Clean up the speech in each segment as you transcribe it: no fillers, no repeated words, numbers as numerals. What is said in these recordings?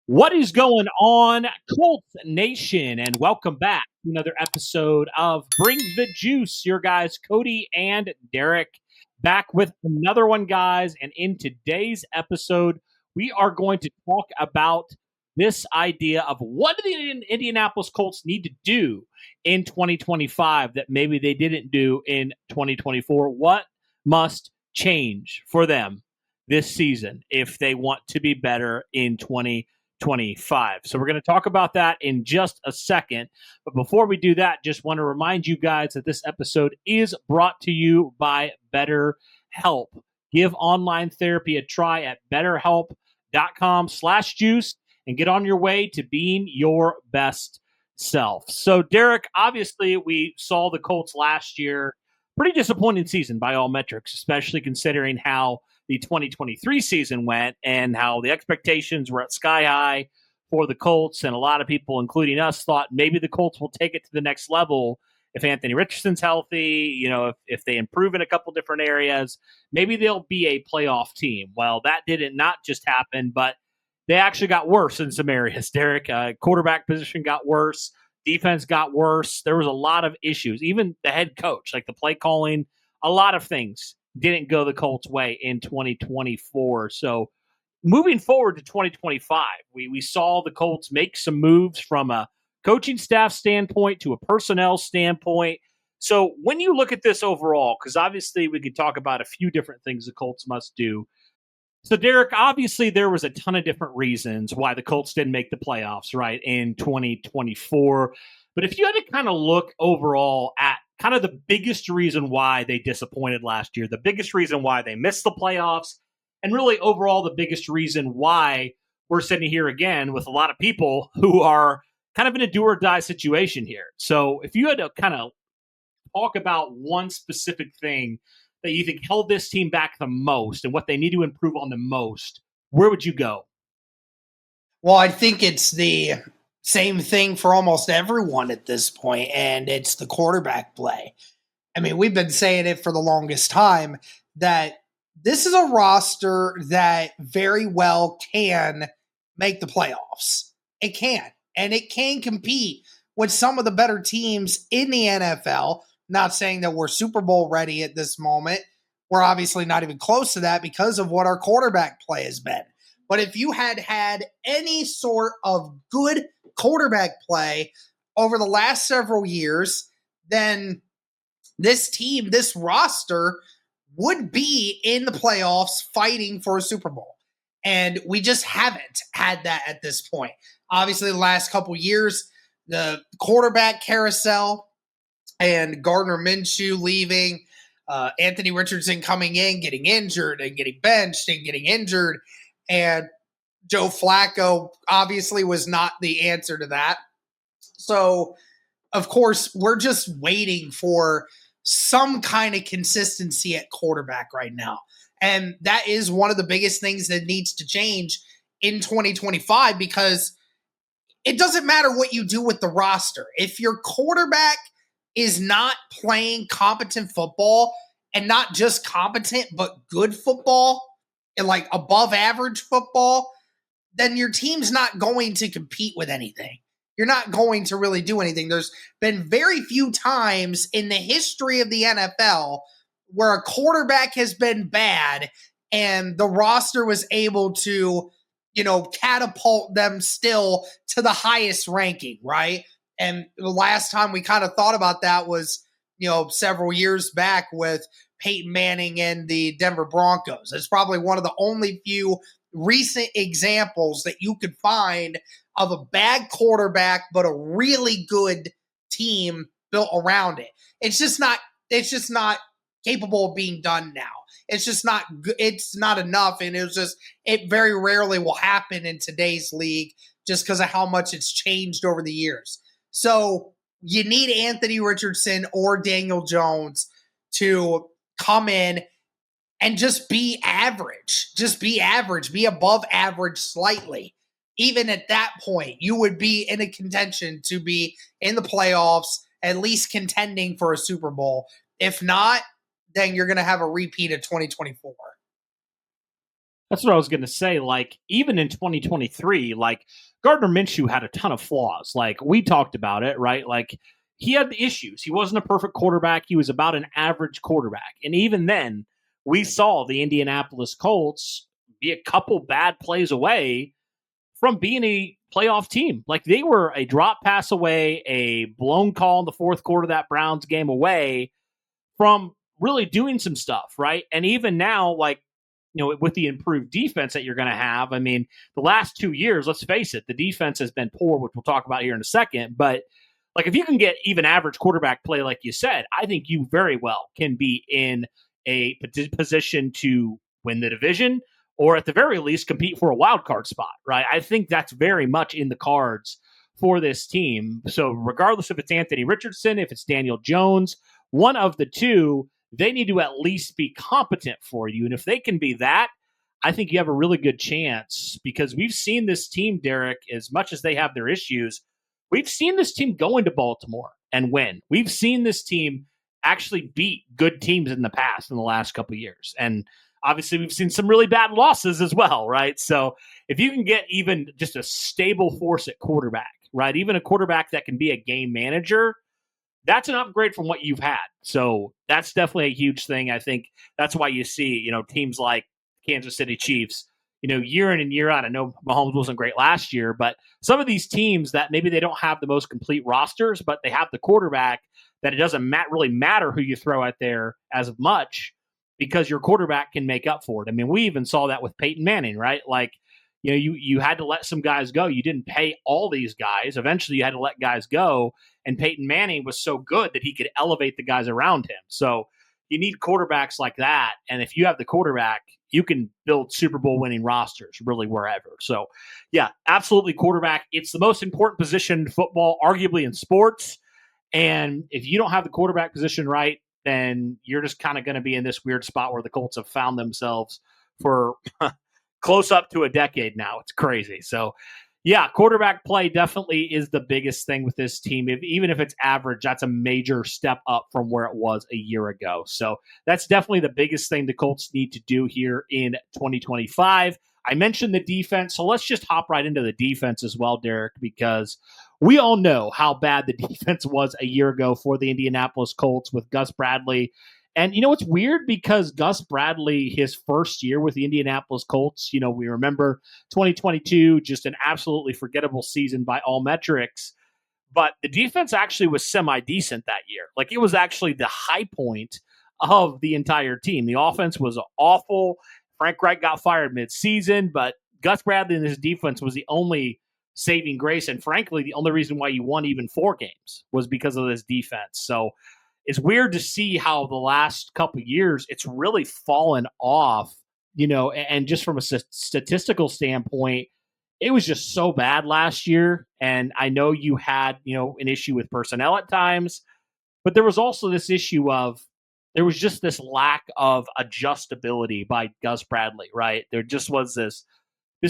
What is going on, Colts Nation? And welcome back to another episode of Bring the Juice. Your guys, Cody and Derek, back with another one, guys. And in today's episode, we are going to talk about this idea of what do the Indianapolis Colts need to do in 2025 that maybe they didn't do in 2024. What must change for them this season if they want to be better in 2025. So we're going to talk about that in just a second. But before we do that, just want to remind you guys that this episode is brought to you by BetterHelp. Give online therapy a try at betterhelp.com/juice and get on your way to being your best self. So, Derek, obviously we saw the Colts last year. Pretty disappointing season by all metrics, especially considering how the 2023 season went and how the expectations were at sky high for the Colts. And a lot of people, including us, thought maybe the Colts will take it to the next level if Anthony Richardson's healthy, if they improve in a couple different areas, maybe they'll be a playoff team. Well, that didn't not just happen, but they actually got worse in some areas, Derek. Quarterback position got worse. Defense got worse. There was a lot of issues. Even the head coach, like the play calling, a lot of things didn't go the Colts' way in 2024. So moving forward to 2025, we saw the Colts make some moves from a coaching staff standpoint to a personnel standpoint. So when you look at this overall, because obviously we could talk about a few different things the Colts must do. So, Derek, obviously there was a ton of different reasons why the Colts didn't make the playoffs, right, in 2024. But if you had to kind of look overall at kind of the biggest reason why they disappointed last year, the biggest reason why they missed the playoffs, and really overall the biggest reason why we're sitting here again with a lot of people who are kind of in a do or die situation here. So if you had to kind of talk about one specific thing that you think held this team back the most and what they need to improve on the most, where would you go? Well, I think it's the same thing for almost everyone at this point, and it's the quarterback play. I mean, we've been saying it for the longest time that this is a roster that very well can make the playoffs. It can, and it can compete with some of the better teams in the NFL. Not saying that we're Super Bowl ready at this moment. We're obviously not even close to that because of what our quarterback play has been. But if you had any sort of good quarterback play over the last several years, then this team, this roster would be in the playoffs fighting for a Super Bowl. And we just haven't had that at this point. Obviously, the last couple years, the quarterback carousel and Gardner Minshew leaving, Anthony Richardson coming in, getting injured and getting benched and getting injured. And Joe Flacco obviously was not the answer to that. So, of course, we're just waiting for some kind of consistency at quarterback right now. And that is one of the biggest things that needs to change in 2025 because it doesn't matter what you do with the roster. If your quarterback is not playing competent football and not just competent, but good football and like above average football, then your team's not going to compete with anything. You're not going to really do anything. There's been very few times in the history of the NFL where a quarterback has been bad and the roster was able to, catapult them still to the highest ranking, right? And the last time we kind of thought about that was, several years back with Peyton Manning and the Denver Broncos. It's probably one of the only few recent examples that you could find of a bad quarterback, but a really good team built around it. It's just not capable of being done now. It's not enough. And it very rarely will happen in today's league just because of how much it's changed over the years. So you need Anthony Richardson or Daniel Jones to come in and just be average. Just be average. Be above average slightly. Even at that point, you would be in a contention to be in the playoffs, at least contending for a Super Bowl. If not, then you're going to have a repeat of 2024. That's what I was going to say. Like, even in 2023, like, Gardner Minshew had a ton of flaws. Like, we talked about it, right? Like, he had the issues. He wasn't a perfect quarterback. He was about an average quarterback. And even then, we saw the Indianapolis Colts be a couple bad plays away from being a playoff team. Like, they were a drop pass away, a blown call in the fourth quarter of that Browns game away from really doing some stuff, right? And even now, like, with the improved defense that you're going to have, I mean, the last 2 years, let's face it, the defense has been poor, which we'll talk about here in a second. But like, if you can get even average quarterback play, like you said, I think you very well can be in a position to win the division, or at the very least compete for a wild card spot, right? I think that's very much in the cards for this team. So regardless if it's Anthony Richardson, if it's Daniel Jones, one of the two, they need to at least be competent for you. And if they can be that, I think you have a really good chance, because we've seen this team, Derek, as much as they have their issues, we've seen this team go into Baltimore and win. We've seen this team actually beat good teams in the past in the last couple of years. And obviously we've seen some really bad losses as well, right? So if you can get even just a stable force at quarterback, right, even a quarterback that can be a game manager, that's an upgrade from what you've had. So that's definitely a huge thing. I think that's why you see, teams like Kansas City Chiefs, year in and year out. I know Mahomes wasn't great last year, but some of these teams that maybe they don't have the most complete rosters, but they have the quarterback that it doesn't really matter who you throw out there as much, because your quarterback can make up for it. I mean, we even saw that with Peyton Manning, right? Like, you had to let some guys go. You didn't pay all these guys. Eventually, you had to let guys go. And Peyton Manning was so good that he could elevate the guys around him. So you need quarterbacks like that. And if you have the quarterback, you can build Super Bowl winning rosters really wherever. So, yeah, absolutely quarterback. It's the most important position in football, arguably in sports. And if you don't have the quarterback position right, then you're just kind of going to be in this weird spot where the Colts have found themselves for close up to a decade now. It's crazy. So, yeah, quarterback play definitely is the biggest thing with this team. Even if it's average, that's a major step up from where it was a year ago. So that's definitely the biggest thing the Colts need to do here in 2025. I mentioned the defense, so let's just hop right into the defense as well, Derek, because we all know how bad the defense was a year ago for the Indianapolis Colts with Gus Bradley. And, it's weird because Gus Bradley, his first year with the Indianapolis Colts, we remember 2022, just an absolutely forgettable season by all metrics. But the defense actually was semi-decent that year. Like, it was actually the high point of the entire team. The offense was awful. Frank Reich got fired mid-season, but Gus Bradley and his defense was the only saving grace. And frankly, the only reason why you won even 4 games was because of this defense. So it's weird to see how the last couple of years it's really fallen off, and just from a statistical standpoint, it was just so bad last year. And I know you had, an issue with personnel at times, but there was also this issue of there was just this lack of adjustability by Gus Bradley, right? There just was this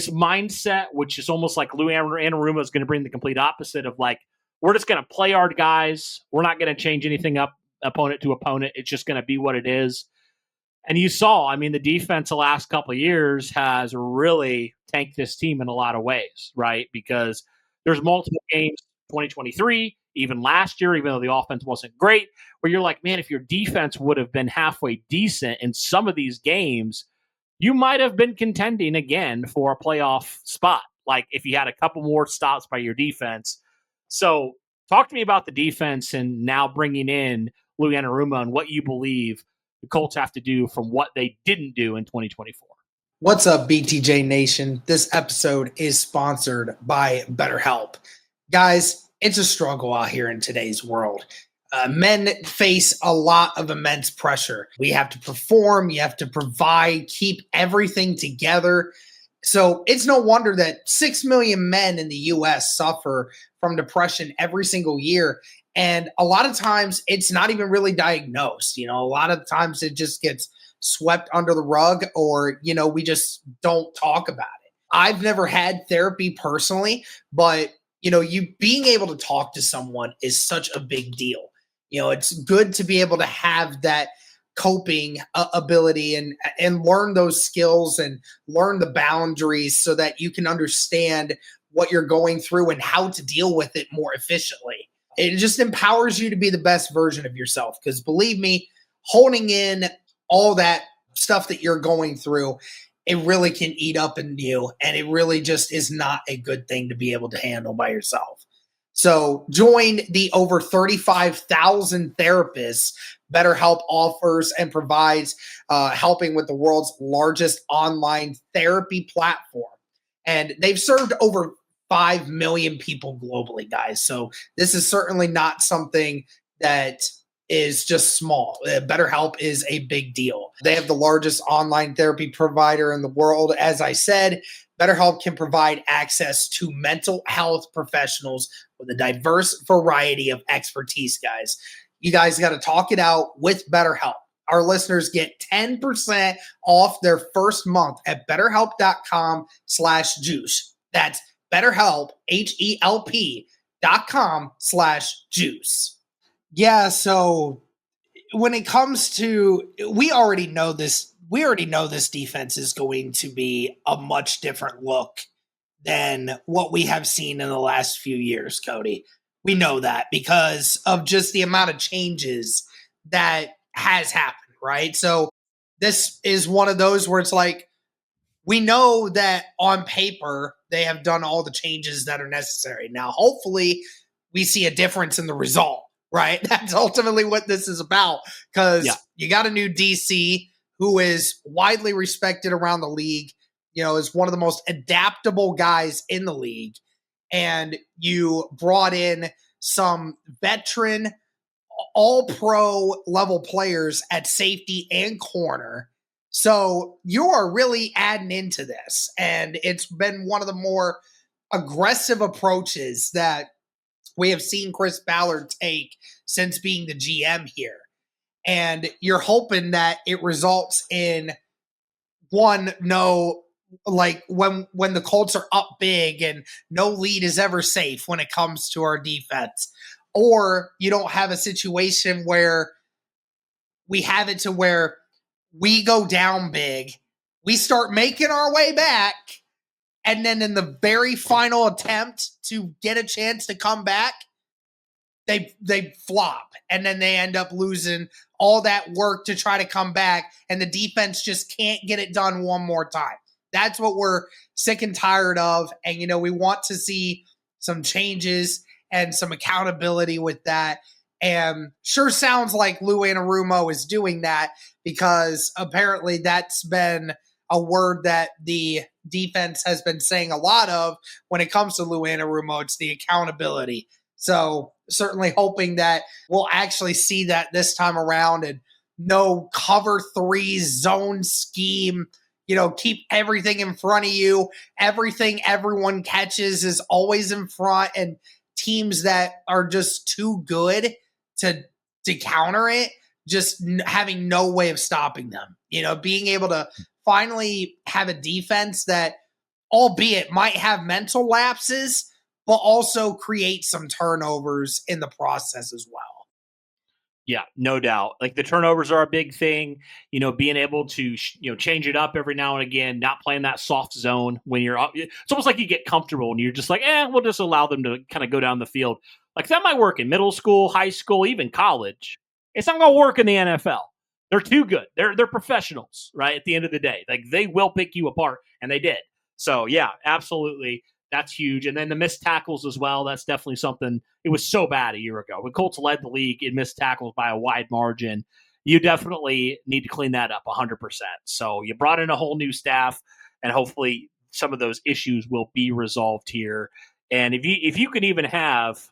mindset, which is almost like Lou Anarumo is going to bring the complete opposite of, like, we're just going to play our guys. We're not going to change anything up opponent to opponent. It's just going to be what it is. And you saw, I mean, the defense the last couple of years has really tanked this team in a lot of ways, right? Because there's multiple games, 2023, even last year, even though the offense wasn't great, where you're like, man, if your defense would have been halfway decent in some of these games, you might have been contending again for a playoff spot. Like, if you had a couple more stops by your defense. So talk to me about the defense and now bringing in Lou Anarumo and what you believe the Colts have to do from what they didn't do in 2024. What's up, BTJ Nation? This episode is sponsored by BetterHelp. Guys, it's a struggle out here in today's world. Men face a lot of immense pressure. We have to perform, you have to provide, keep everything together. So it's no wonder that 6 million men in the U.S. suffer from depression every single year. And a lot of times it's not even really diagnosed. A lot of times it just gets swept under the rug, or, we just don't talk about it. I've never had therapy personally, but, you being able to talk to someone is such a big deal. It's good to be able to have that coping ability and learn those skills and learn the boundaries so that you can understand what you're going through and how to deal with it more efficiently. It just empowers you to be the best version of yourself. Because believe me, holding in all that stuff that you're going through, it really can eat up in you. And it really just is not a good thing to be able to handle by yourself. So join the over 35,000 therapists BetterHelp offers and provides, helping with the world's largest online therapy platform. And they've served over 5 million people globally, guys. So this is certainly not something that is just small. BetterHelp is a big deal. They have the largest online therapy provider in the world. As I said, BetterHelp can provide access to mental health professionals with a diverse variety of expertise, guys. You guys got to talk it out with BetterHelp. Our listeners get 10% off their first month at betterhelp.com/juice. That's BetterHelp, HELP.com/juice. Yeah, so when it comes to, we already know this defense is going to be a much different look than what we have seen in the last few years, Cody. We know that because of just the amount of changes that has happened, right? So this is one of those where it's like, we know that on paper they have done all the changes that are necessary. Now, hopefully we see a difference in the result, right? That's ultimately what this is about, because you got a new DC who is widely respected around the league, is one of the most adaptable guys in the league. And you brought in some veteran, all-pro level players at safety and corner. So you are really adding into this. And it's been one of the more aggressive approaches that we have seen Chris Ballard take since being the GM here. And you're hoping that it results in when the Colts are up big and no lead is ever safe when it comes to our defense. Or you don't have a situation where we have it to where we go down big, we start making our way back, and then in the very final attempt to get a chance to come back, they flop, and then they end up losing all that work to try to come back, and the defense just can't get it done one more time. That's what we're sick and tired of, and we want to see some changes and some accountability with that. And sure sounds like Lou Anarumo is doing that, because apparently that's been a word that the defense has been saying a lot of when it comes to Lou Anarumo. It's the accountability. So certainly hoping that we'll actually see that this time around, and no cover 3 zone scheme. Keep everything in front of you. Everything everyone catches is always in front, and teams that are just too good to counter it, just having no way of stopping them. Being able to finally have a defense that, albeit might have mental lapses, but also create some turnovers in the process as well. Yeah, no doubt. Like, the turnovers are a big thing, being able to, change it up every now and again, not playing that soft zone when you're up. It's almost like you get comfortable and you're just like, we'll just allow them to kind of go down the field. Like, that might work in middle school, high school, even college. It's not going to work in the NFL. They're too good. They're professionals, right? At the end of the day, like, they will pick you apart, and they did. So yeah, absolutely. That's huge. And then the missed tackles as well. That's definitely something. It was so bad a year ago. When Colts led the league in missed tackles by a wide margin, you definitely need to clean that up 100%. So you brought in a whole new staff, and hopefully some of those issues will be resolved here. And if you can even have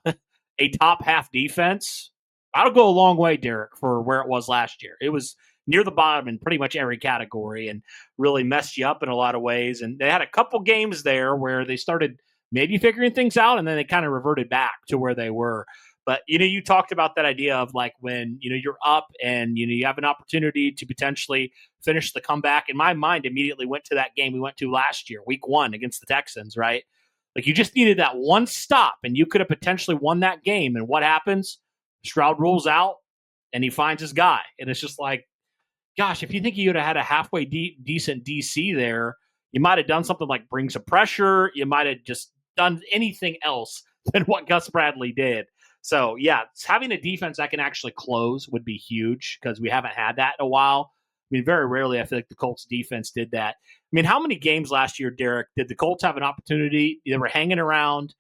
a top half defense, that'll go a long way, Derek, for where it was last year. It was near the bottom in pretty much every category and really messed you up in a lot of ways. And they had a couple games there where they started maybe figuring things out, and then they kind of reverted back to where they were. But, you talked about that idea of, like, when, you're up and, you have an opportunity to potentially finish the comeback. And my mind immediately went to that game we went to last year, week 1 against the Texans, right? Like, you just needed that one stop, and you could have potentially won that game. And what happens? Stroud rolls out, and he finds his guy. And it's just like, gosh, if you think you would have had a halfway decent DC there, you might have done something like bring some pressure. You might have just done anything else than what Gus Bradley did. So, yeah, having a defense that can actually close would be huge because we haven't had that in a while. I mean, very rarely I feel like the Colts defense did that. I mean, how many games last year, Derek, did the Colts have an opportunity? They were hanging around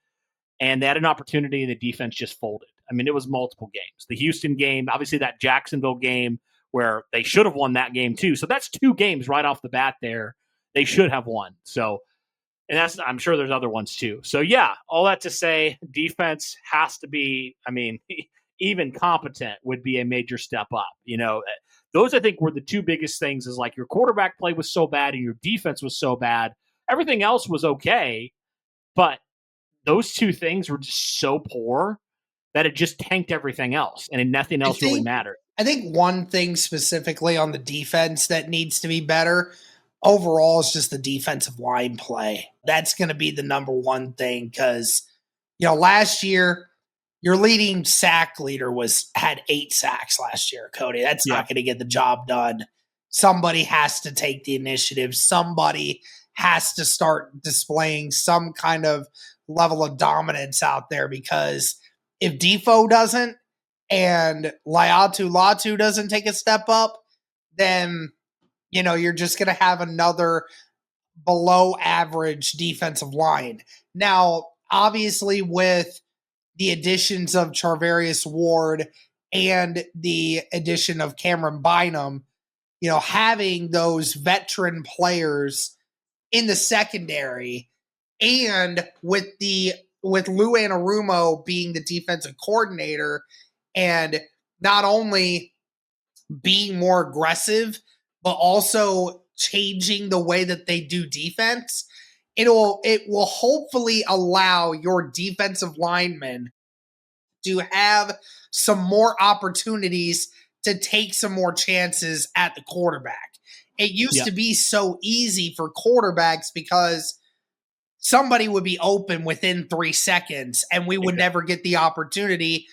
and they had an opportunity and the defense just folded. I mean, it was multiple games. The Houston game, obviously that Jacksonville game where they should have won that game too. So that's 2 games right off the bat there. They should have won. So, and that's, I'm sure there's other ones too. So yeah, all that to say, defense has to be, I mean, even competent would be a major step up. Those I think were the 2 biggest things is like your quarterback play was so bad and your defense was so bad. Everything else was okay, but those 2 things were just so poor that it just tanked everything else and nothing else really mattered. I think one thing specifically on the defense that needs to be better overall is just the defensive line play. That's going to be the number one thing because, last year, your leading sack leader had 8 sacks last year, Cody. That's not going to get the job done. Somebody has to take the initiative. Somebody has to start displaying some kind of level of dominance out there because if Defoe doesn't and Latu doesn't take a step up, then, you're just going to have another below average defensive line. Now, obviously with the additions of Charvarius Ward and the addition of Cameron Bynum, having those veteran players in the secondary and with Lou Anarumo being the defensive coordinator and not only being more aggressive, but also changing the way that they do defense, it will hopefully allow your defensive linemen to have some more opportunities to take some more chances at the quarterback. It used to be so easy for quarterbacks because somebody would be open within 3 seconds and we would never get the opportunity.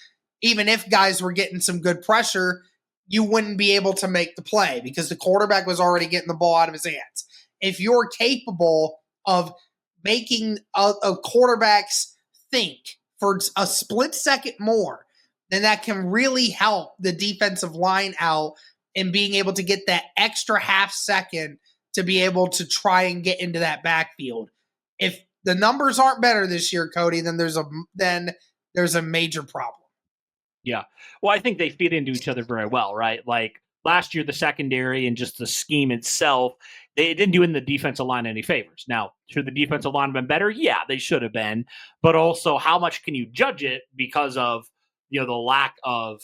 Even if guys were getting some good pressure, you wouldn't be able to make the play because the quarterback was already getting the ball out of his hands. If you're capable of making a quarterbacks think for a split second more, then that can really help the defensive line out in being able to get that extra half second to be able to try and get into that backfield. If the numbers aren't better this year, Cody, then there's a major problem. Yeah. Well, I think they feed into each other very well, right? Like last year, the secondary and just the scheme itself, they didn't do in the defensive line any favors. Now, should the defensive line have been better? Yeah, they should have been. But also, how much can you judge it because of, the lack of,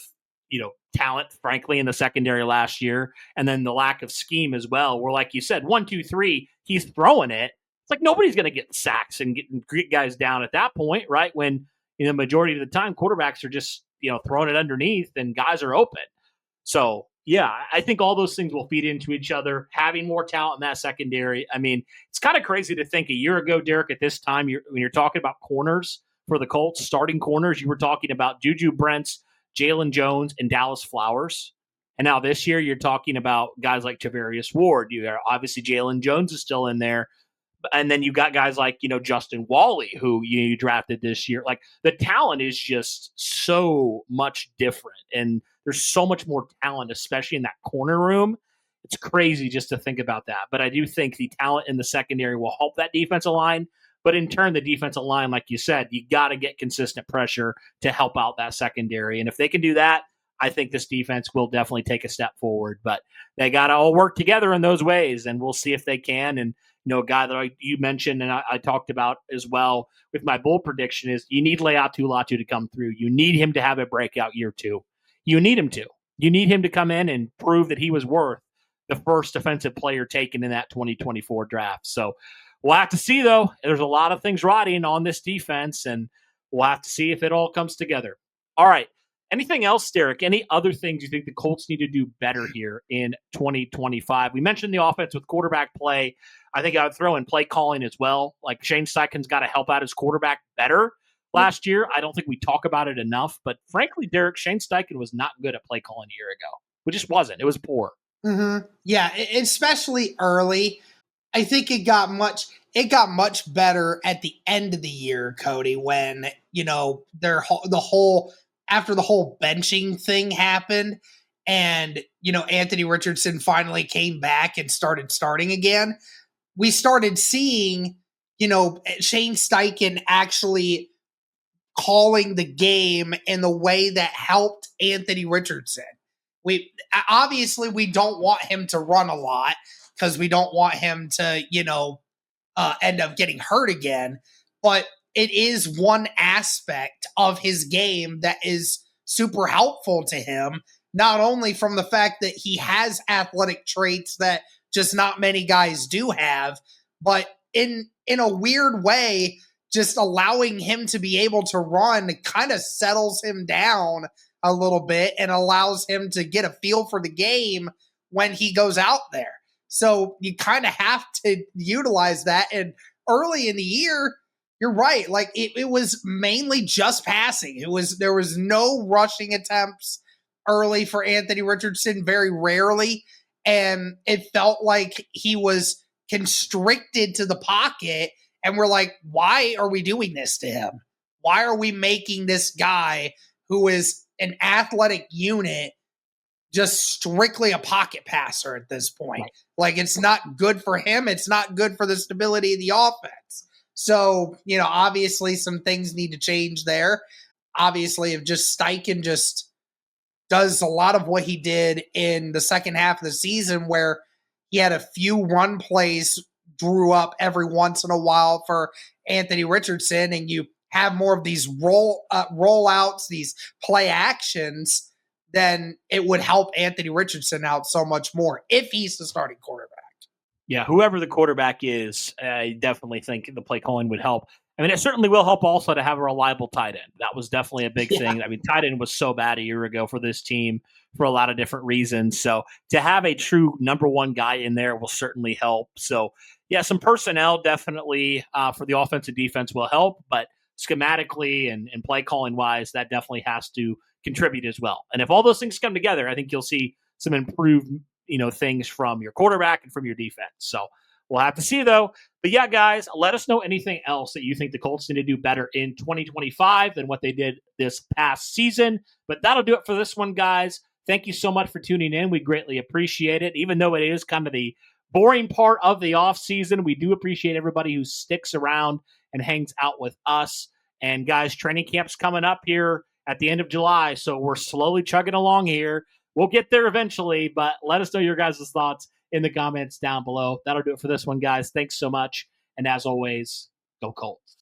talent, frankly, in the secondary last year, and then the lack of scheme as well, where, like you said, 1, 2, 3, he's throwing it. It's like nobody's going to get sacks and get guys down at that point, right? When, the majority of the time, quarterbacks are just, throwing it underneath and guys are open. So, yeah, I think all those things will feed into each other. Having more talent in that secondary. I mean, it's kind of crazy to think a year ago, Derek, at this time, when you're talking about corners for the Colts, starting corners, you were talking about Juju Brents, Jalen Jones, and Dallas Flowers. And now this year, you're talking about guys like Charvarius Ward. Obviously, Jalen Jones is still in there. And then you got guys like, Justin Wally, who you drafted this year. Like the talent is just so much different. And there's so much more talent, especially in that corner room. It's crazy just to think about that. But I do think the talent in the secondary will help that defensive line. But in turn, the defensive line, like you said, you got to get consistent pressure to help out that secondary. And if they can do that, I think this defense will definitely take a step forward. But they got to all work together in those ways, and we'll see if they can. And a guy that you mentioned and I talked about as well with my bold prediction is you need Latu to come through. You need him to have a breakout year 2. You need him to. You need him to come in and prove that he was worth the first defensive player taken in that 2024 draft. So we'll have to see, though. There's a lot of things riding on this defense, and we'll have to see if it all comes together. All right. Anything else, Derek? Any other things you think the Colts need to do better here in 2025? We mentioned the offense with quarterback play. I think I would throw in play calling as well. Like Shane Steichen's got to help out his quarterback better last year. I don't think we talk about it enough. But frankly, Derek, Shane Steichen was not good at play calling a year ago. It just wasn't. It was poor. Yeah, especially early. I think it got much better at the end of the year, Cody, when, the whole after the whole benching thing happened and, Anthony Richardson finally came back and started starting again. We started seeing, Shane Steichen actually calling the game in the way that helped Anthony Richardson. We obviously we don't want him to run a lot because we don't want him to, end up getting hurt again. But it is one aspect of his game that is super helpful to him, not only from the fact that he has athletic traits that just not many guys do have, but in a weird way, just allowing him to be able to run kind of settles him down a little bit and allows him to get a feel for the game when he goes out there. So you kind of have to utilize that. And early in the year, you're right. Like it was mainly just passing. There was no rushing attempts early for Anthony Richardson, very rarely. And it felt like he was constricted to the pocket. And we're like, why are we doing this to him? Why are we making this guy who is an athletic unit just strictly a pocket passer at this point? Right. Like, it's not good for him. It's not good for the stability of the offense. So, obviously some things need to change there. Obviously, if just Steichen just does a lot of what he did in the second half of the season, where he had a few run plays drew up every once in a while for Anthony Richardson, and you have more of these rollouts, these play actions, then it would help Anthony Richardson out so much more if he's the starting quarterback. Yeah, whoever the quarterback is, I definitely think the play calling would help. I mean, it certainly will help also to have a reliable tight end. That was definitely a big thing. I mean, tight end was so bad a year ago for this team for a lot of different reasons. So to have a true number one guy in there will certainly help. So, yeah, some personnel definitely for the offense and defense will help, but schematically and play calling wise, that definitely has to contribute as well. And if all those things come together, I think you'll see some improved things from your quarterback and from your defense. So we'll have to see, though. But yeah, guys, let us know anything else that you think the Colts need to do better in 2025 than what they did this past season. But that'll do it for this one, guys. Thank you so much for tuning in. We greatly appreciate it. Even though it is kind of the boring part of the off season, we do appreciate everybody who sticks around and hangs out with us. And guys, training camp's coming up here at the end of July. So we're slowly chugging along here. We'll get there eventually, but let us know your guys' thoughts in the comments down below. That'll do it for this one, guys. Thanks so much. And as always, go Colts.